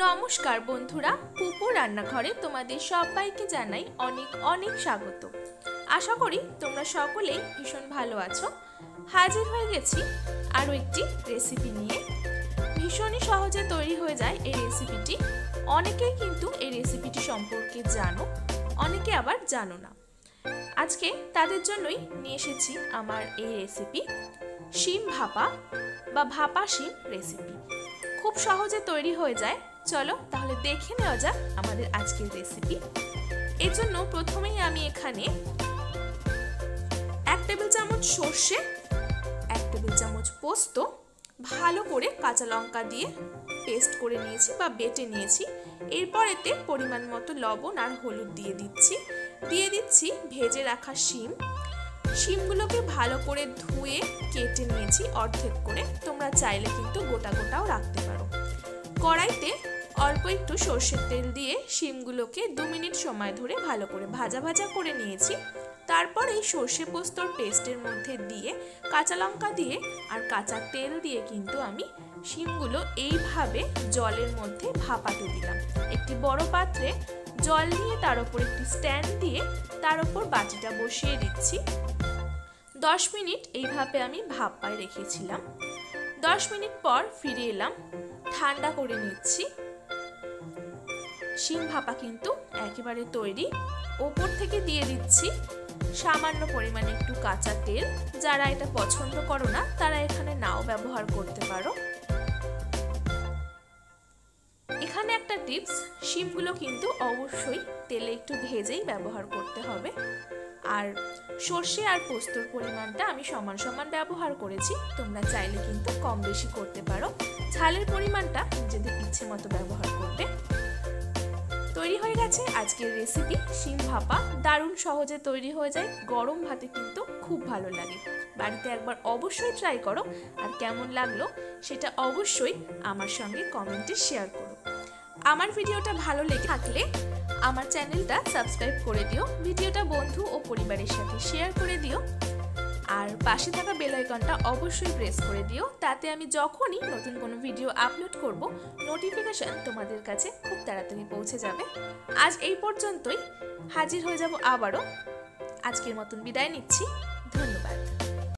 নমস্কার বন্ধুরা, পুপু রান্নাঘরে তোমাদের সবাইকে জানাই অনেক অনেক স্বাগত। আশা করি তোমরা সকলেই ভীষণ ভালো আছো। হাজির হয়ে গেছি আরও একটি রেসিপি নিয়ে। ভীষণই সহজে তৈরি হয়ে যায় এই রেসিপিটি। অনেকেই কিন্তু এই রেসিপিটি সম্পর্কে জানো, অনেকে আবার জানো না। আজকে তাদের জন্যই নিয়ে এসেছি আমার এই রেসিপি, শিম ভাপা বা ভাপা শিম রেসিপি। খুব সহজে তৈরি হয়ে যায়। চলো তাহলে দেখে নেওয়া যাক আমাদের আজকের রেসিপি। এর জন্য প্রথমেই আমি এখানে 1 টেবিল চামচ সর্ষে, 1 টেবিল চামচ পোস্ত ভালো করে কাঁচা লঙ্কা দিয়ে পেস্ট করে নিয়েছি বা বেটে নিয়েছি। এরপর এতে পরিমাণ মতো লবণ আর হলুদ দিয়ে দিচ্ছি ভেজে রাখা শিম। শিমগুলোকে ভালো করে ধুয়ে কেটে নিয়েছি অর্ধেক করে। তোমরা চাইলে কিন্তু গোটা গোটাও রাখতে পারো। কড়াইতে অল্প একটু সর্ষের তেল দিয়ে শিমগুলোকে 2 মিনিট সময় ধরে ভালো করে ভাজা করে নিয়েছি। তারপর এই সর্ষে পোস্তর পেস্টের মধ্যে দিয়ে কাঁচা লঙ্কা দিয়ে আর কাঁচা তেল দিয়ে কিন্তু আমি শিমগুলো এইভাবে জলের মধ্যে ভাপাতে দিলাম। একটি বড় পাত্রে জল নিয়ে তার উপর একটি স্ট্যান্ড দিয়ে তার উপর বাটিটা বসিয়ে দিচ্ছি। 10 মিনিট এইভাবে আমি ভাপায় রেখেছিলাম। 10 মিনিট পর ফিরে এলাম, ঠান্ডা করে নিচ্ছি। শিম ভাপা কিন্তু একেবারে তৈরি। ওপর থেকে দিয়ে দিচ্ছি সামান্য পরিমাণে একটু কাঁচা তেল। যারা এটা পছন্দ করো না তারা এখানে নাও ব্যবহার করতে পারো। এখানে একটা টিপস, শিমগুলো কিন্তু অবশ্যই তেলে একটু ভেজেই ব্যবহার করতে হবে। আর সর্ষে আর পোস্তর পরিমাণটা আমি সমান সমান ব্যবহার করেছি। তোমরা চাইলে কিন্তু কম বেশি করতে পারো। ঝালের পরিমাণটা নিজেদের ইচ্ছে মতো ব্যবহার করবে। তৈরি হয়ে গেছে আজকের রেসিপি শিম ভাপা। দারুণ সহজে তৈরি হয়ে যায়, গরম ভাতে কিন্তু খুব ভালো লাগে। বাড়িতে একবার অবশ্যই ট্রাই করো, আর কেমন লাগলো সেটা অবশ্যই আমার সঙ্গে কমেন্টে শেয়ার করো। আমার ভিডিওটা ভালো লেগে থাকলে আমার চ্যানেলটা সাবস্ক্রাইব করে দিও, ভিডিওটা বন্ধু ও পরিবারের সাথে শেয়ার করে দিও, আর পাশে থাকা বেল আইকনটা অবশ্যই প্রেস করে দিও। তাতে আমি যখনই নতুন কোনো ভিডিও আপলোড করব নোটিফিকেশন তোমাদের কাছে খুব তাড়াতাড়ি পৌঁছে যাবে। আজ এই পর্যন্তই, হাজির হয়ে যাব আবারও। আজকের মতন বিদায় নিচ্ছি। ধন্যবাদ।